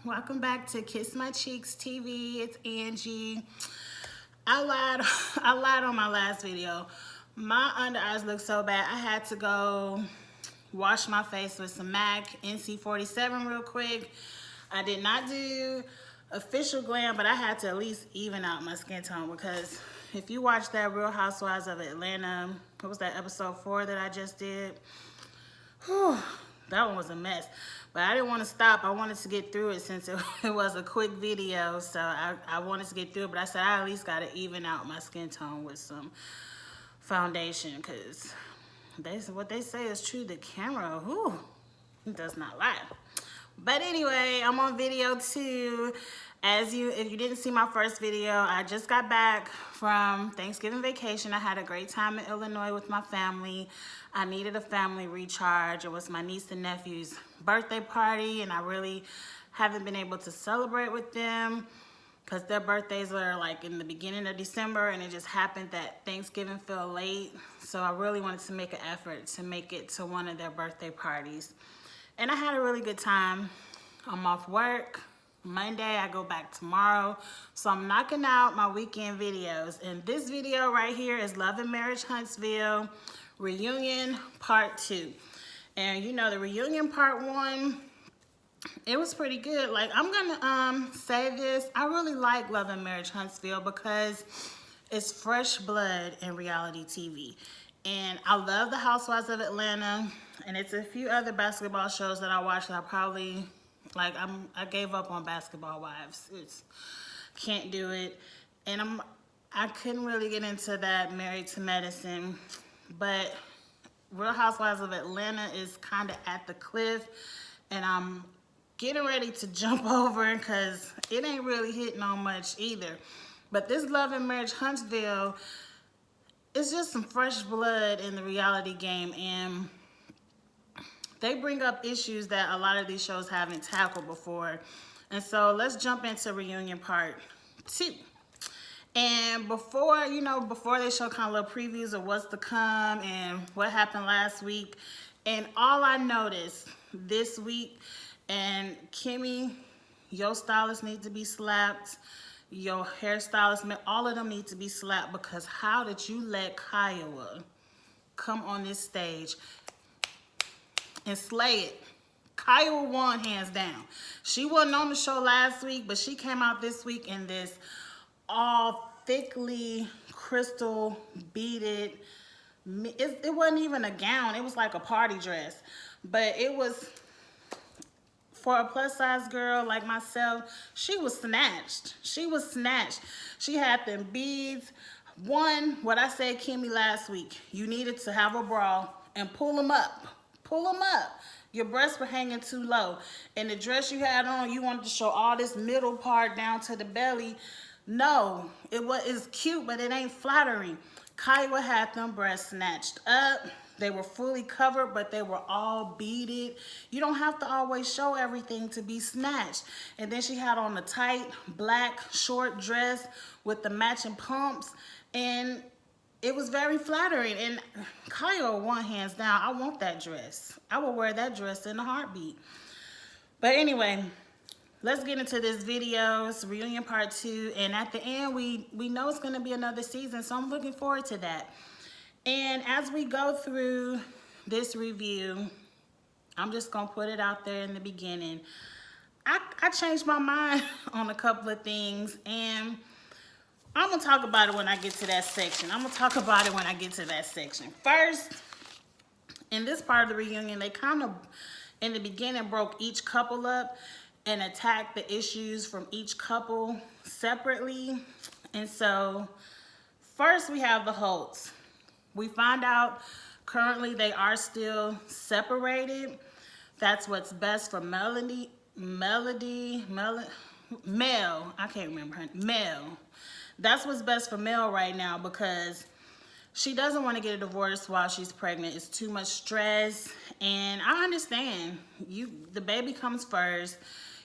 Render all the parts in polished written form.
Welcome back to Kiss My Cheeks TV. It's Angie. I lied on my last video. My under eyes look so bad. I had to go wash my face with some MAC NC47 real quick. I did not do official glam, but I had to at least even out my skin tone, because if you watch that Real Housewives of Atlanta, what was that, episode 4 that I just did? Whew, that one was a mess. But I didn't want to stop. I wanted to get through it since it was a quick video. So I wanted to get through it. But I said I at least got to even out my skin tone with some foundation, because what they say is true. The camera, whew, does not lie. But anyway, I'm on video 2. If you didn't see my first video, I just got back from Thanksgiving vacation. I had a great time in Illinois with my family. I needed a family recharge. It was my niece and nephew's birthday party, and I really haven't been able to celebrate with them because their birthdays are like in the beginning of December, and it just happened that Thanksgiving fell late. So I really wanted to make an effort to make it to one of their birthday parties. And I had a really good time. I'm off work Monday. I go back tomorrow. So I'm knocking out my weekend videos. And this video right here is Love and Marriage Huntsville Reunion Part 2. And you know, the reunion Part 1, it was pretty good. Like, I'm gonna say this. I really like Love and Marriage Huntsville because it's fresh blood in reality TV. And I love the Housewives of Atlanta, and it's a few other basketball shows that I watch that I probably, like, I gave up on Basketball Wives. Can't do it. And I couldn't really get into that Married to Medicine, but Real Housewives of Atlanta is kind of at the cliff, and I'm getting ready to jump over because it ain't really hitting on much either. But this Love and Marriage Huntsville, it's just some fresh blood in the reality game, and they bring up issues that a lot of these shows haven't tackled before. And so let's jump into Reunion Part 2. And before they show kind of little previews of what's to come and what happened last week, and all I noticed this week, and Kimmy, your stylist needs to be slapped. Your hairstylist, all of them need to be slapped, because how did you let Kiowa come on this stage and slay it? Kiowa won hands down. She wasn't on the show last week, but she came out this week in this all thickly crystal beaded, it wasn't even a gown, it was like a party dress, but it was, for a plus size girl like myself, she was snatched. She was snatched. She had them beads. One, what I said, Kimmy, last week, you needed to have a bra and pull them up. Pull them up. Your breasts were hanging too low. And the dress you had on, you wanted to show all this middle part down to the belly. No, it's cute, but it ain't flattering. Kiowa had them breasts snatched up. They were fully covered, but they were all beaded. You don't have to always show everything to be snatched. And then she had on a tight black short dress with the matching pumps, and it was very flattering. And Kyle won hands down. I want that dress. I will wear that dress in a heartbeat. But anyway, let's get into this video. It's Reunion Part 2. And at the end, we know it's going to be another season, so I'm looking forward to that. And as we go through this review, I'm just going to put it out there in the beginning. I changed my mind on a couple of things, and I'm going to talk about it when I get to that section. First, in this part of the reunion, they kind of, in the beginning, broke each couple up and attacked the issues from each couple separately. And so, first we have the Holtz. We find out currently they are still separated. That's what's best for Mel. I can't remember her. Mel. That's what's best for Mel right now, because she doesn't want to get a divorce while she's pregnant. It's too much stress. And I understand. The baby comes first.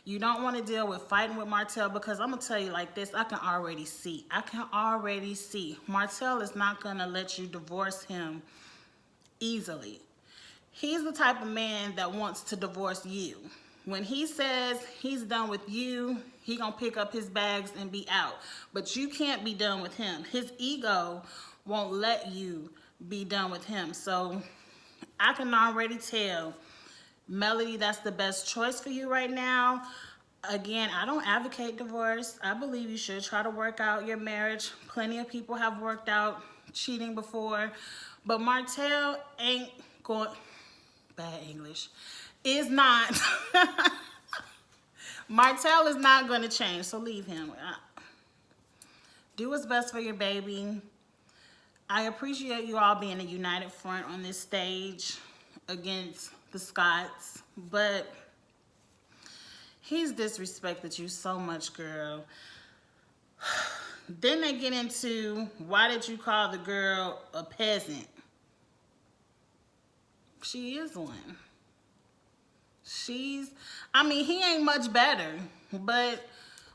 You don't want to deal with fighting with Martell, because I'm going to tell you like this, I can already see. Martell is not going to let you divorce him easily. He's the type of man that wants to divorce you. When he says he's done with you, he gonna pick up his bags and be out. But you can't be done with him. His ego won't let you be done with him. So I can already tell, Melody, that's the best choice for you right now. Again, I don't advocate divorce. I believe you should try to work out your marriage. Plenty of people have worked out cheating before. But Martell ain't going, bad English, is not. Martell is not going to change, so leave him. Do what's best for your baby. I appreciate you all being a united front on this stage against the Scotts, but he's disrespected you so much, girl. Then they get into, why did you call the girl a peasant? She is one. I mean, he ain't much better, but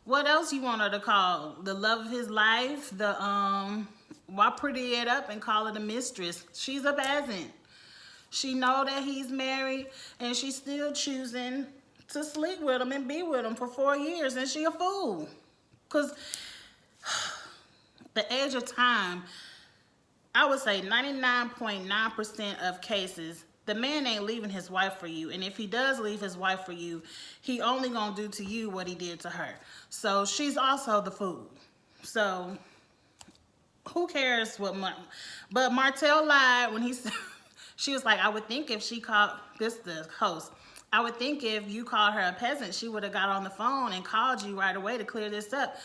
what else you want her to call? The love of his life? Why pretty it up and call it a mistress? She's a peasant. She know that he's married, and she's still choosing to sleep with him and be with him for 4 years, and she a fool. Because the age of time, I would say 99.9% of cases, the man ain't leaving his wife for you. And if he does leave his wife for you, he only gonna do to you what he did to her. So she's also the fool. So who cares what but Martell lied when he said, she was like, I would think if she called, the host, I would think if you called her a peasant, she would have got on the phone and called you right away to clear this up.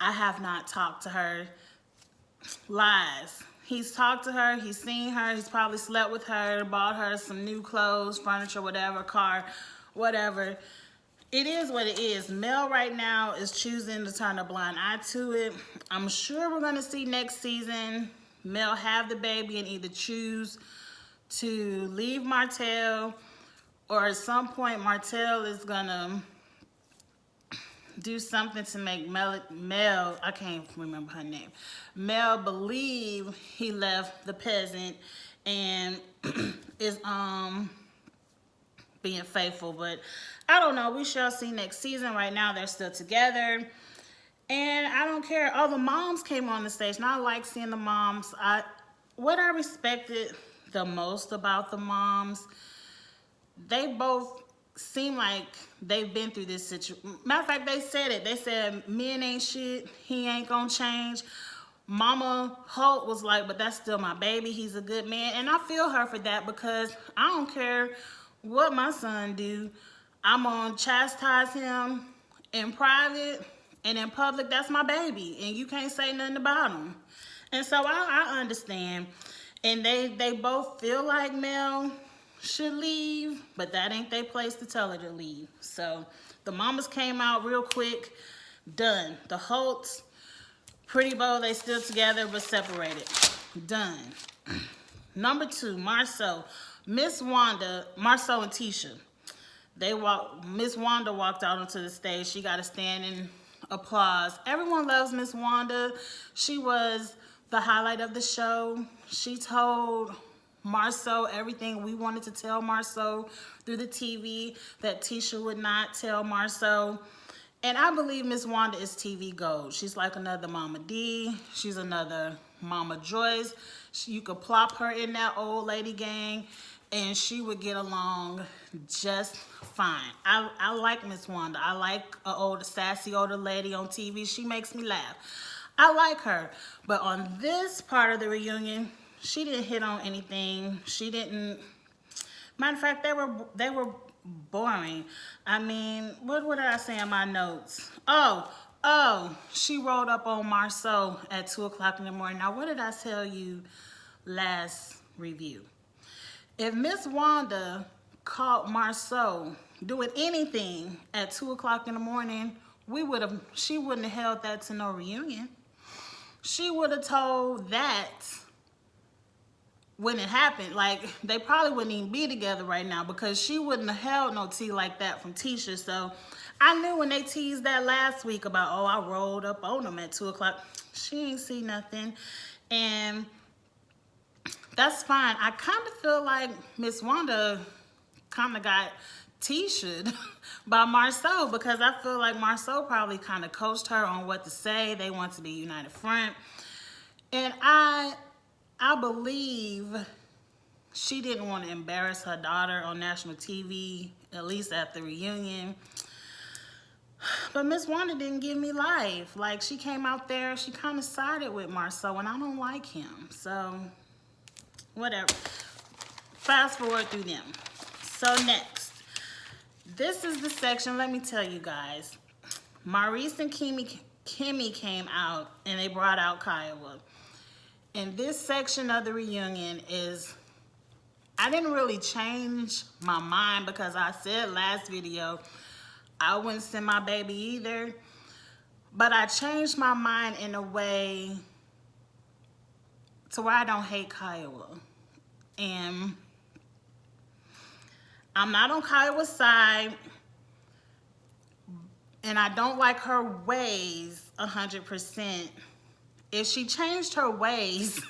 I have not talked to her. Lies. He's talked to her, he's seen her, he's probably slept with her, bought her some new clothes, furniture, whatever, car, whatever. It is what it is. Mel right now is choosing to turn a blind eye to it. I'm sure we're going to see next season Mel have the baby and either choose to leave Martell, or at some point Martell is going to do something to make Mel, I can't remember her name, Mel believe he left the peasant and is being faithful. But I don't know, we shall see next season. Right now they're still together, and I don't care. Oh, the moms came on the stage, and I like seeing the moms. What I respected the most about the moms, they both seem like they've been through this situation. Matter of fact, they said it. They said, men ain't shit. He ain't gonna change. Mama Holt was like, but that's still my baby. He's a good man. And I feel her for that, because I don't care what my son do. I'm gonna chastise him in private, and in public, that's my baby. And you can't say nothing about him. And so I understand. And they both feel like Mel should leave, but that ain't their place to tell her to leave. So the mamas came out real quick. Done. The Holtz, Pretty Bow, they still together but separated. Done. Number 2, Marceau. Marceau and Tisha. Miss Wanda walked out onto the stage. She got a standing applause. Everyone loves Miss Wanda. She was the highlight of the show. She told Marceau everything we wanted to tell Marceau through the TV that Tisha would not tell Marceau. And I believe Miss Wanda is TV gold. She's like another Mama D. She's another Mama Joyce. You could plop her in that old lady gang, and she would get along just fine. I like Miss Wanda. I like an sassy older lady on TV. She makes me laugh. I like her. But on this part of the reunion, she didn't hit on anything. She didn't. Matter of fact, they were boring. I mean, what did I say in my notes? Oh, she rolled up on Marceau at 2 o'clock in the morning. Now, what did I tell you last review? If Miss Wanda caught Marceau doing anything at 2 o'clock in the morning, she wouldn't have held that to no reunion. She would have told that when it happened. Like, they probably wouldn't even be together right now, because she wouldn't have held no tea like that from Tisha. So I knew when they teased that last week about, oh, I rolled up on them at 2 o'clock, she ain't see nothing. And that's fine. I kind of feel like Miss Wanda kind of got Tisha by Marceau, because I feel like Marceau probably kind of coached her on what to say. They want to be united front. And I believe she didn't want to embarrass her daughter on national TV, at least at the reunion. But Miss Wanda didn't give me life. Like, she came out there, she kind of sided with Marceau, and I don't like him. So, whatever. Fast forward through them. So, next. This is the section, let me tell you guys. Maurice and Kimmy came out, and they brought out Kiowa. And this section of the reunion is, I didn't really change my mind because I said last video, I wouldn't send my baby either. But I changed my mind in a way to where I don't hate Kiowa. And I'm not on Kiowa's side. And I don't like her ways 100%. If she changed her ways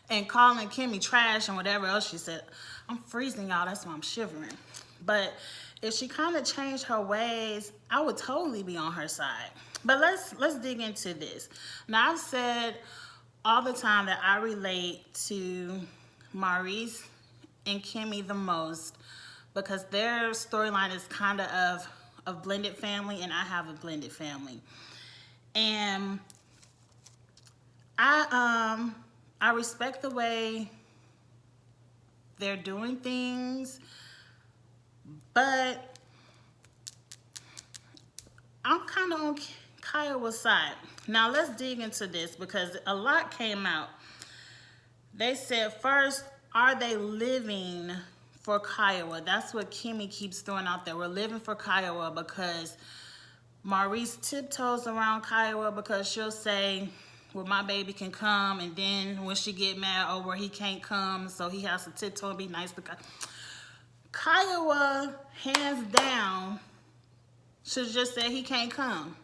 and calling Kimmy trash and whatever else she said, I'm freezing, y'all, that's why I'm shivering. But if she kind of changed her ways, I would totally be on her side. But let's dig into this. Now, I've said all the time that I relate to Maurice and Kimmy the most because their storyline is kind of a blended family, and I have a blended family. And I respect the way they're doing things, but I'm kind of on Kiowa's side. Now let's dig into this because a lot came out. They said first, are they living for Kiowa? That's what Kimmy keeps throwing out there. We're living for Kiowa because Maurice tiptoes around Kiowa because she'll say, well, my baby can come, and then when she get mad over he can't come, so he has to tiptoe and be nice to Kiowa, hands down, should just say he can't come.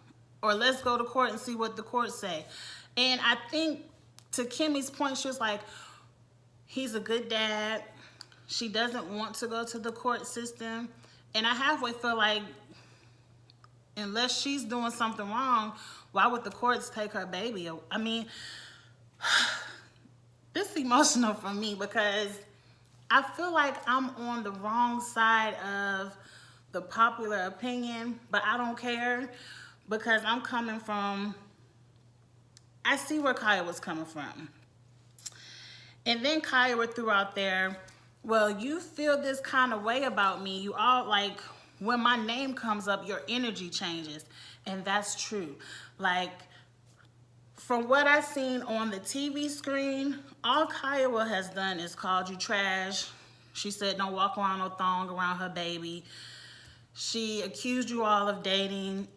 Or let's go to court and see what the court say. And I think to Kimmy's point, she was like, he's a good dad. She doesn't want to go to the court system. And I halfway feel like unless she's doing something wrong, why would the courts take her baby? I mean, this is emotional for me because I feel like I'm on the wrong side of the popular opinion, but I don't care because I'm coming from, I see where Kaya was coming from. And then Kaya threw out there, well, you feel this kind of way about me. You all like, when my name comes up, your energy changes. And that's true. Like, from what I've seen on the TV screen, all Kiowa has done is called you trash. She said don't walk around no thong around her baby. She accused you all of dating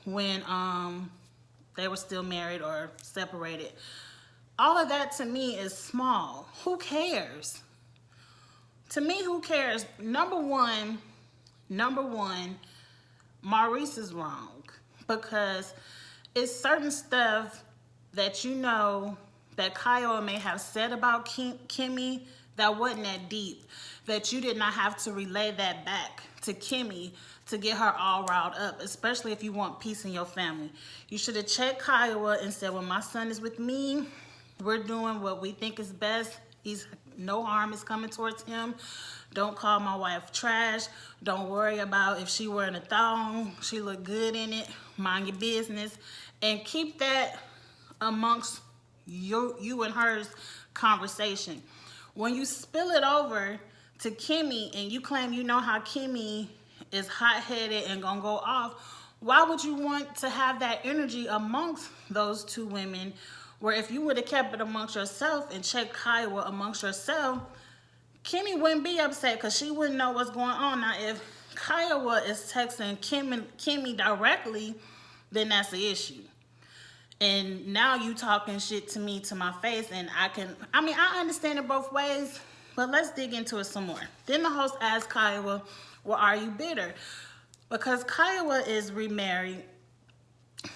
when they were still married or separated. All of that to me is small. Who cares? To me, who cares? Number one, Maurice is wrong because it's certain stuff that you know that Kiowa may have said about Kimmy that wasn't that deep, that you did not have to relay that back to Kimmy to get her all riled up, especially if you want peace in your family. You should have checked Kiowa and said, when my son is with me, we're doing what we think is best. No harm is coming towards him. Don't call my wife trash. Don't worry about if she wearing a thong. She look good in it. Mind your business. And keep that amongst you and her's conversation. When you spill it over to Kimmy and you claim you know how Kimmy is hot-headed and gonna go off, why would you want to have that energy amongst those two women, where if you would have kept it amongst yourself and checked Kiowa amongst yourself, Kimmy wouldn't be upset because she wouldn't know what's going on. Now, if Kiowa is texting Kimmy directly, then that's the issue. And now you talking shit to me to my face, and I understand it both ways, but let's dig into it some more. Then the host asked Kiowa, well, are you bitter? Because Kiowa is remarried.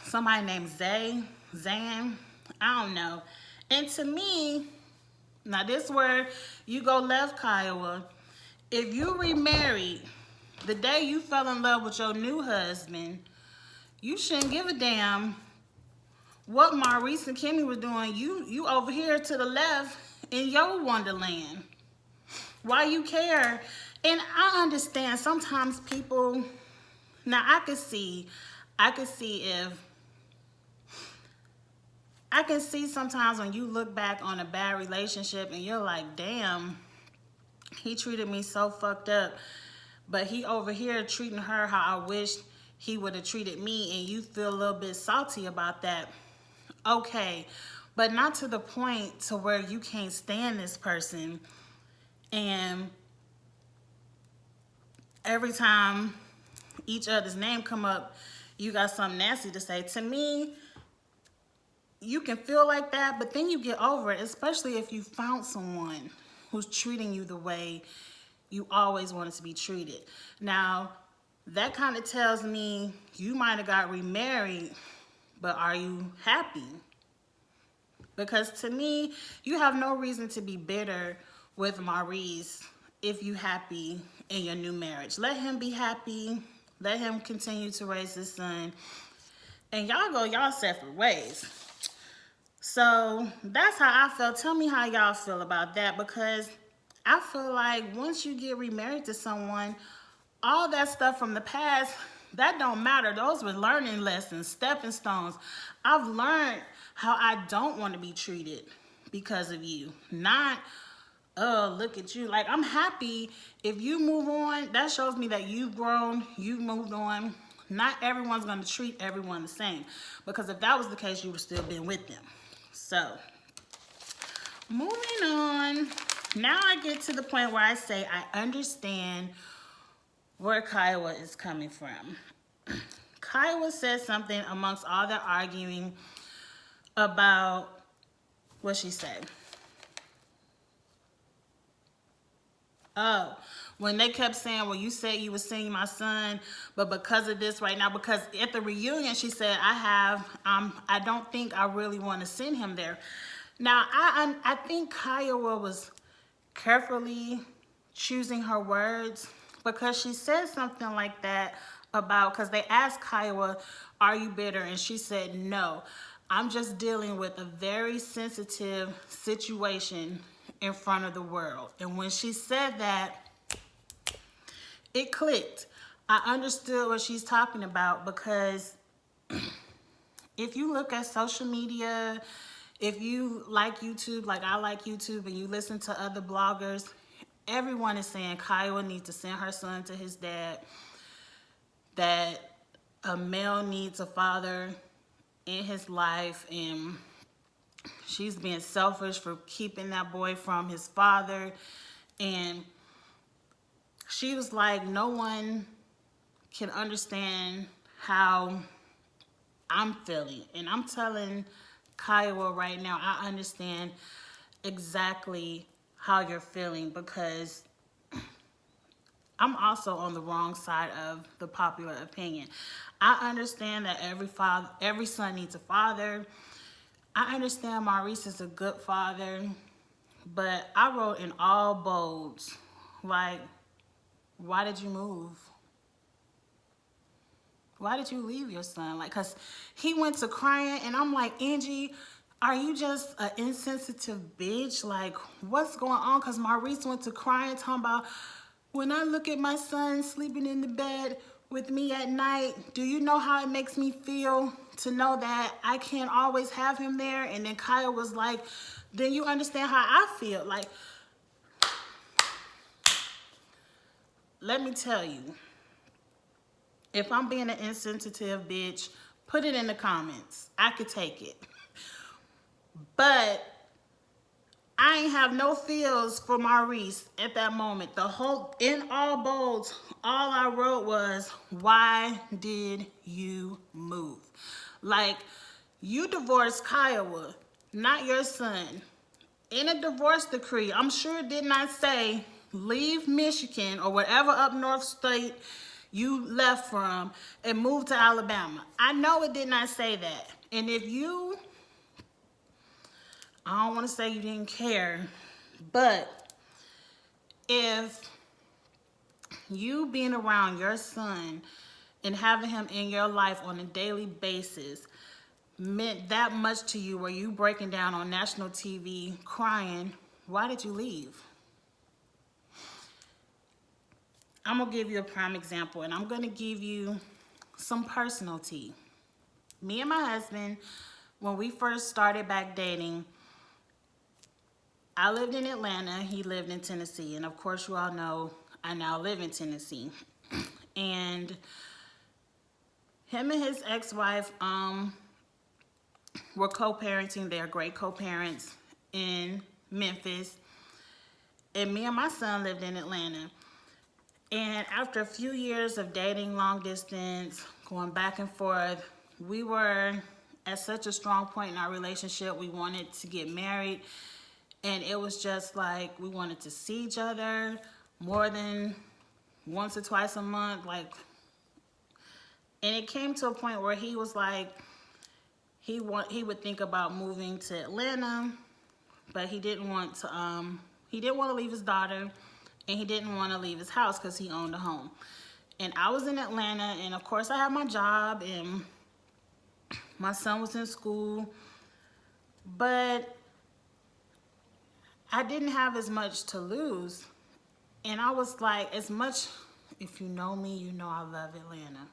Somebody named Zan, I don't know. And to me, now this where you go left, Kiowa. If you remarried The day you fell in love with your new husband, you shouldn't give a damn what Maurice and Kimmy were doing. You over here to the left in your wonderland. Why you care? And I understand sometimes people, now I can see sometimes when you look back on a bad relationship and you're like, damn, he treated me so fucked up, but he over here treating her how I wish he would have treated me, and you feel a little bit salty about that. Okay, but not to the point to where you can't stand this person, and every time each other's name come up, you got something nasty to say. To me, you can feel like that, but then you get over it, especially if you found someone who's treating you the way you always wanted to be treated. Now, that kind of tells me you might have got remarried, but are you happy? Because to me, you have no reason to be bitter with Maurice if you happy in your new marriage. Let him be happy. Let him continue to raise his son. And y'all go y'all separate ways. So that's how I felt. Tell me how y'all feel about that, because I feel like once you get remarried to someone, all that stuff from the past, that don't matter. Those were learning lessons, stepping stones. I've learned how I don't want to be treated because of you. Not, oh, look at you. Like, I'm happy if you move on. That shows me that you've grown, you've moved on. Not everyone's going to treat everyone the same, because if that was the case, you would have still been with them. So, moving on. Now I get to the point where I say I understand where Kiowa is coming from. Kiowa said something amongst all the arguing about, what she said? Oh, when they kept saying, well, you said you were seeing my son, but because of this right now, because at the reunion, she said, I don't think I really want to send him there. Now, I think Kiowa was carefully choosing her words, because she said something like that about, because they asked Kiowa, are you bitter? And she said, no, I'm just dealing with a very sensitive situation in front of the world. And when she said that, it clicked. I understood what she's talking about, because if you look at social media, if you like YouTube, like I like YouTube, and you listen to other bloggers, everyone is saying Kiowa needs to send her son to his dad, that a male needs a father in his life, and she's being selfish for keeping that boy from his father. And she was like, no one can understand how I'm feeling. And I'm telling Kiowa right now, I understand exactly how you're feeling, because I'm also on the wrong side of the popular opinion. I understand that every son needs a father. I understand Maurice is a good father, but I wrote in all bolds, like, why did you move? Why did you leave your son? Like, because he went to crying, and I'm like, Angie, are you just an insensitive bitch? Like, what's going on? Because Maurice went to crying, talking about, when I look at my son sleeping in the bed with me at night, do you know how it makes me feel to know that I can't always have him there? And then Kyle was like, then you understand how I feel. Like, let me tell you, if I'm being an insensitive bitch, put it in the comments. I could take it. But I ain't have no feels for Maurice at that moment. In all bolds, all I wrote was, why did you move? Like, you divorced Kiowa, not your son. In a divorce decree, I'm sure it did not say, leave Michigan or whatever up north state you left from and move to Alabama. I know it did not say that. And if you, I don't want to say you didn't care, but if you being around your son and having him in your life on a daily basis meant that much to you, where you breaking down on national TV crying, why did you leave? I'm gonna give you a prime example, and I'm gonna give you some personal tea. Me and my husband, when we first started back dating, I lived in Atlanta, he lived in Tennessee, and of course you all know I now live in Tennessee. And him and his ex-wife were co-parenting. They're great co-parents in Memphis, and me and my son lived in Atlanta. And after a few years of dating long distance, going back and forth, we were at such a strong point in our relationship. We wanted to get married, and it was just like we wanted to see each other more than once or twice a month. And it came to a point where he was like, he would think about moving to Atlanta, but he didn't want to leave his daughter, and he didn't want to leave his house because he owned a home. And I was in Atlanta, and of course I had my job, and my son was in school, but I didn't have as much to lose. And I was like, as much, if you know me, you know I love Atlanta.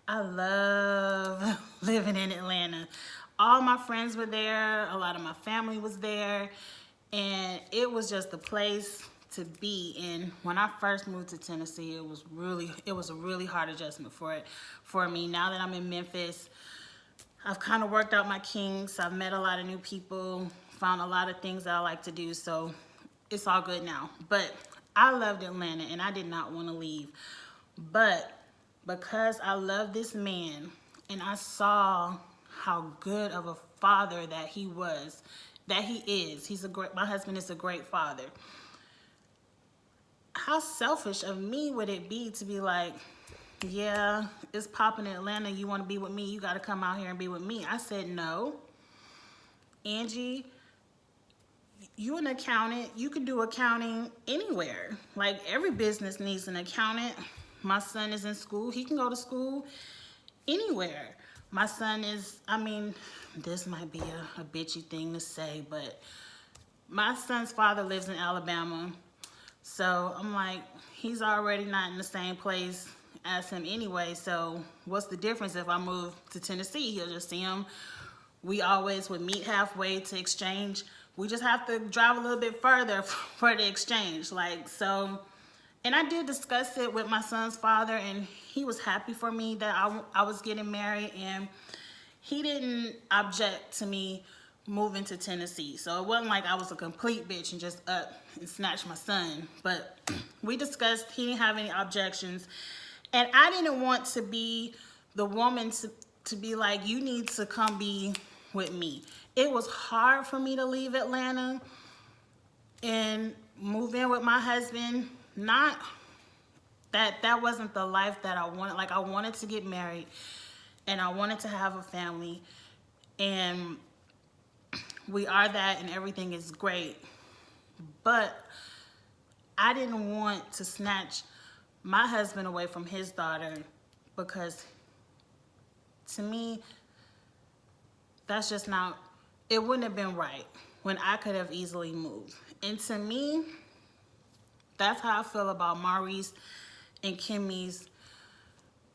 I love living in Atlanta. All my friends were there, a lot of my family was there, and it was just the place to be. And when I first moved to Tennessee, it was a really hard adjustment for me. Now that I'm in Memphis, I've kind of worked out my kinks. I've met a lot of new people, found a lot of things that I like to do, so it's all good now. But I loved Atlanta, and I did not want to leave. But because I love this man, and I saw how good of a father that he is. My husband is a great father. How selfish of me would it be to be like, yeah, it's popping in Atlanta, you want to be with me, you got to come out here and be with me. I said, no, Angie, you an accountant, you can do accounting anywhere. Like, every business needs an accountant. My son is in school, he can go to school anywhere. My son is, this might be a bitchy thing to say, but my son's father lives in Alabama. So I'm like, he's already not in the same place as him anyway. So what's the difference if I move to Tennessee? He'll just see him. We always would meet halfway to exchange. We just have to drive a little bit further for the exchange. And I did discuss it with my son's father, and he was happy for me that I was getting married, and he didn't object to me moving to Tennessee. So it wasn't like I was a complete bitch and just up and snatched my son. But we discussed, he didn't have any objections. And I didn't want to be the woman to be like, you need to come be with me. It was hard for me to leave Atlanta and move in with my husband. Not that wasn't the life that I wanted. Like, I wanted to get married, and I wanted to have a family, and we are that, and everything is great. But I didn't want to snatch my husband away from his daughter, because to me, that's just not, it wouldn't have been right when I could have easily moved. And to me, that's how I feel about Maurice and Kimmy's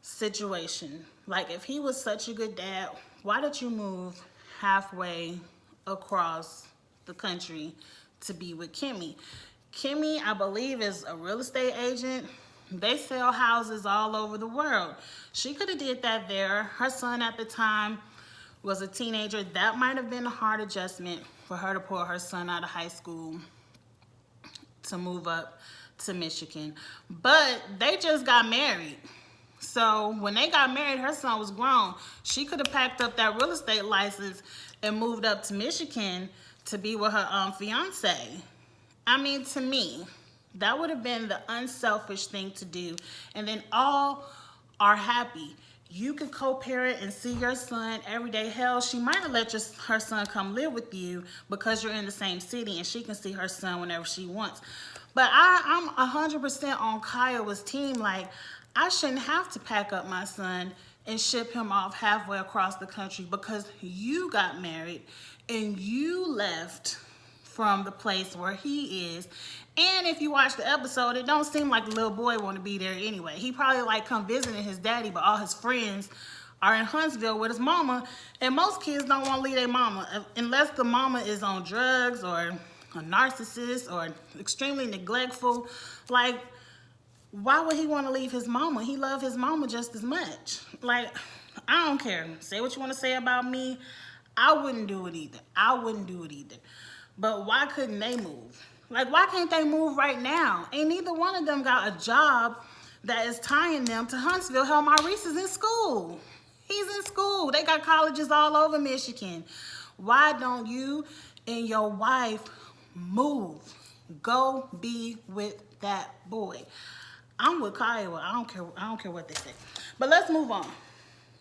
situation. Like, if he was such a good dad, why did you move halfway across the country to be with Kimmy? Kimmy, I believe, is a real estate agent. They sell houses all over the world. She could have did that there. Her son at the time was a teenager. That might have been a hard adjustment for her to pull her son out of high school to move up to Michigan. But they just got married. So when they got married, her son was grown. She could have packed up that real estate license and moved up to Michigan to be with her fiance. To me, that would have been the unselfish thing to do. And then all are happy. You could co-parent and see your son every day. Hell, she might have let her son come live with you because you're in the same city, and she can see her son whenever she wants. But I'm 100% on Kiowa's team. Like, I shouldn't have to pack up my son and ship him off halfway across the country because you got married and you left from the place where he is. And if you watch the episode, it don't seem like the little boy want to be there anyway. He probably like come visiting his daddy, but all his friends are in Huntsville with his mama. And most kids don't want to leave their mama unless the mama is on drugs or a narcissist or extremely neglectful. Like, why would he want to leave his mama? He loved his mama just as much. Like, I don't care. Say what you want to say about me. I wouldn't do it either. I wouldn't do it either. But why couldn't they move? Like, why can't they move right now? Ain't neither one of them got a job that is tying them to Huntsville. Hell, Maurice is in school. He's in school. They got colleges all over Michigan. Why don't you and your wife move? Go be with that boy. I'm with Kiowa. I don't care what they say. But let's move on.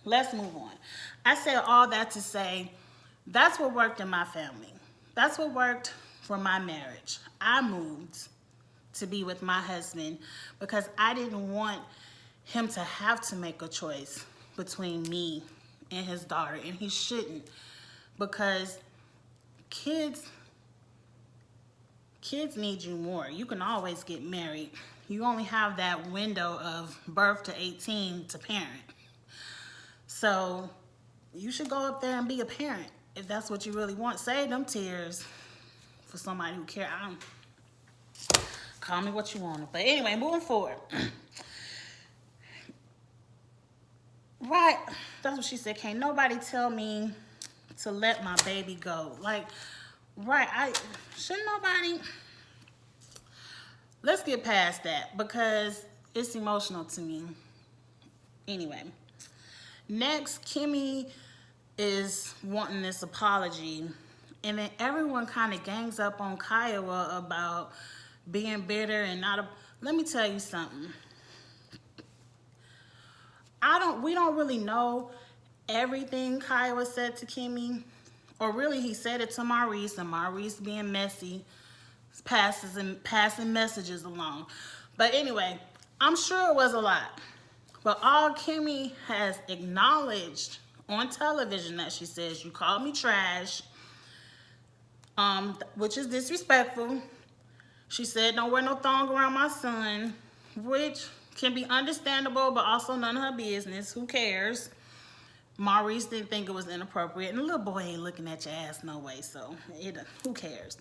Let's move on. I said all that to say that's what worked in my family. That's what worked for my marriage. I moved to be with my husband because I didn't want him to have to make a choice between me and his daughter, and he shouldn't, because kids need you more. You can always get married. You only have that window of birth to 18 to parent. So you should go up there and be a parent if that's what you really want. Save them tears for somebody who cares. Call me what you want. But anyway, moving forward. Right, that's what she said. Can't nobody tell me to let my baby go. Like, right, shouldn't nobody. Let's get past that because it's emotional to me. Anyway, next, Kimmy is wanting this apology, and then everyone kind of gangs up on Kiowa about being bitter and not. Let me tell you something. We don't really know everything Kiowa said to Kimmy, or really he said it to Maurice, and Maurice being messy, passing messages along. But anyway, I'm sure it was a lot. But all Kimmy has acknowledged on television that she says, you called me trash, which is disrespectful. She said, don't wear no thong around my son, which can be understandable, but also none of her business. Who cares? Maurice didn't think it was inappropriate, and the little boy ain't looking at your ass no way, so who cares?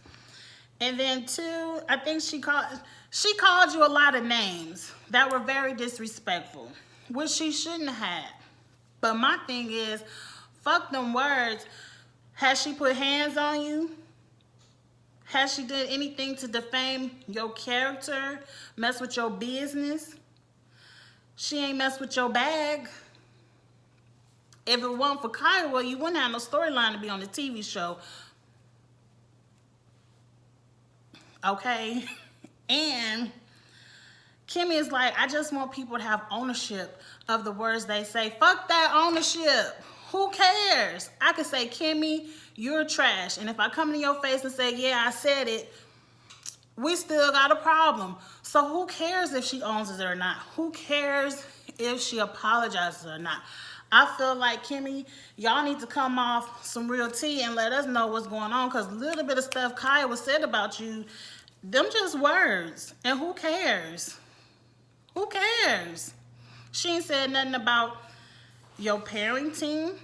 And then two, I think she called you a lot of names that were very disrespectful, which she shouldn't have. But my thing is, fuck them words. Has she put hands on you? Has she did anything to defame your character, mess with your business? She ain't messed with your bag. If it weren't for Kiowa, you wouldn't have no storyline to be on the TV show. Okay? And Kimmy is like, I just want people to have ownership of the words they say. Fuck that ownership. Who cares? I could say, Kimmy, you're trash. And if I come in your face and say, yeah, I said it, we still got a problem. So who cares if she owns it or not? Who cares if she apologizes or not? I feel like, Kimmy, y'all need to come off some real tea and let us know what's going on, because a little bit of stuff Kiowa said about you, them just words. And who cares? Who cares? She ain't said nothing about your parenting.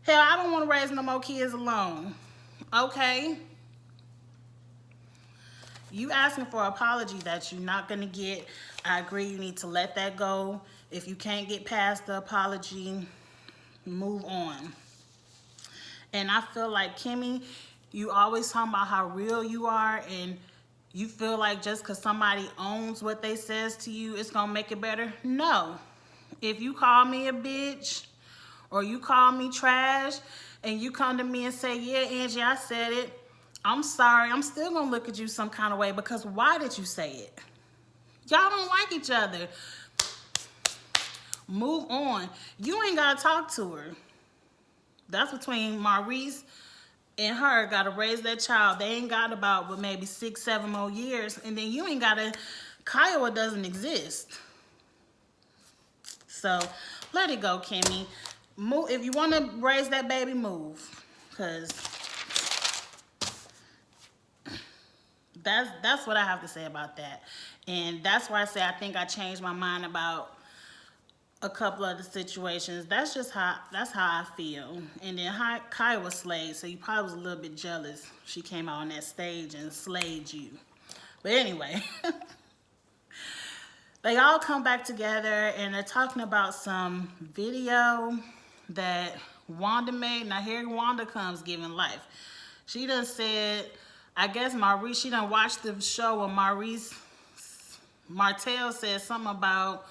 Hell, I don't want to raise no more kids alone. Okay? You asking for an apology that you're not going to get. I agree, you need to let that go. If you can't get past the apology, move on. And I feel like, Kimmy, you always talking about how real you are, and you feel like just because somebody owns what they says to you, it's going to make it better. No. If you call me a bitch or you call me trash and you come to me and say, yeah, Angie, I said it, I'm sorry, I'm still going to look at you some kind of way, because why did you say it? Y'all don't like each other. Move on. You ain't got to talk to her. That's between Maurice and her got to raise that child. They ain't got about but maybe 6-7 more years, and then you ain't got to. Kiowa doesn't exist. So let it go, Kimmy. Move if you want to raise that baby. Move, cause that's what I have to say about that. And that's why I say I think I changed my mind about a couple of the situations. That's how I feel. And then Kiowa slayed, so you probably was a little bit jealous. She came out on that stage and slayed you. But anyway. They all come back together and they're talking about some video that Wanda made. Now here Wanda comes giving life. She done said, I guess Maurice, she done watched the show where Martell said something about,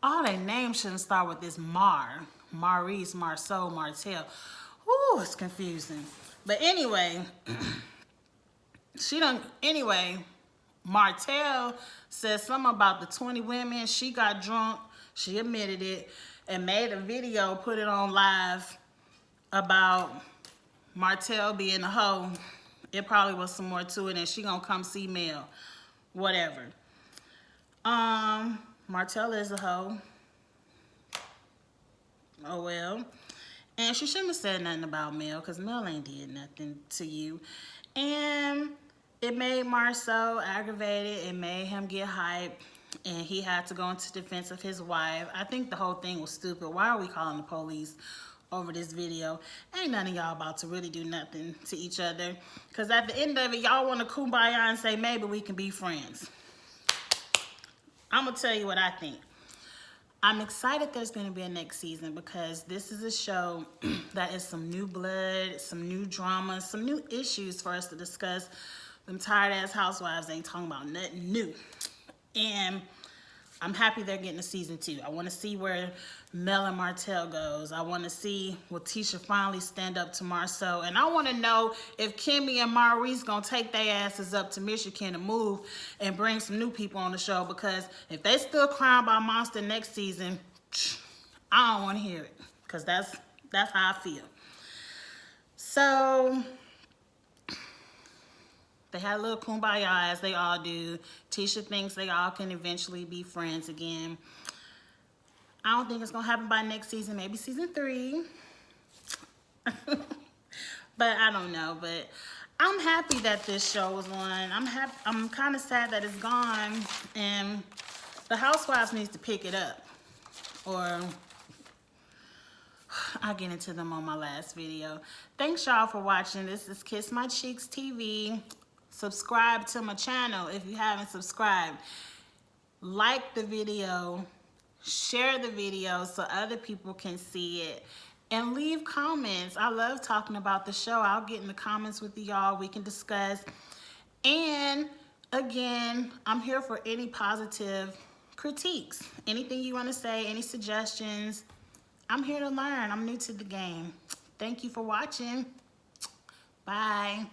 all their names shouldn't start with this Maurice, Marceau, Martell. Ooh, it's confusing. But anyway, Martell said something about the 20 women. She got drunk. She admitted it and made a video, put it on live about Martell being a hoe. It probably was some more to it, and she gonna come see Mel. Whatever. Martell is a hoe. Oh well. And she shouldn't have said nothing about Mel, because Mel ain't did nothing to you. And it made Marceau aggravated. It made him get hyped. And he had to go into defense of his wife. I think the whole thing was stupid. Why are we calling the police over this video? Ain't none of y'all about to really do nothing to each other. Because at the end of it, y'all want to kumbaya and say, maybe we can be friends. I'm going to tell you what I think. I'm excited there's going to be a next season, because this is a show that is some new blood, some new drama, some new issues for us to discuss. Them tired-ass housewives ain't talking about nothing new. And I'm happy they're getting a season 2. I want to see where Mel and Martell goes. I want to see will Tisha finally stand up to Marceau. And I want to know if Kimmy and Maurice going to take their asses up to Michigan and move and bring some new people on the show. Because if they still crying about Monster next season, I don't want to hear it. Because that's how I feel. So they had a little kumbaya, as they all do. Tisha thinks they all can eventually be friends again. I don't think it's going to happen by next season. Maybe season 3. But I don't know. But I'm happy that this show was on. I'm kind of sad that it's gone. And the Housewives needs to pick it up. Or I'll get into them on my last video. Thanks y'all for watching. This is Kiss My Cheeks TV. Subscribe to my channel if you haven't subscribed. Like the video, share the video so other people can see it, and leave comments. I love talking about the show. I'll get in the comments with y'all. We can discuss. And again, I'm here for any positive critiques. Anything you want to say, any suggestions. I'm here to learn. I'm new to the game. Thank you for watching. Bye.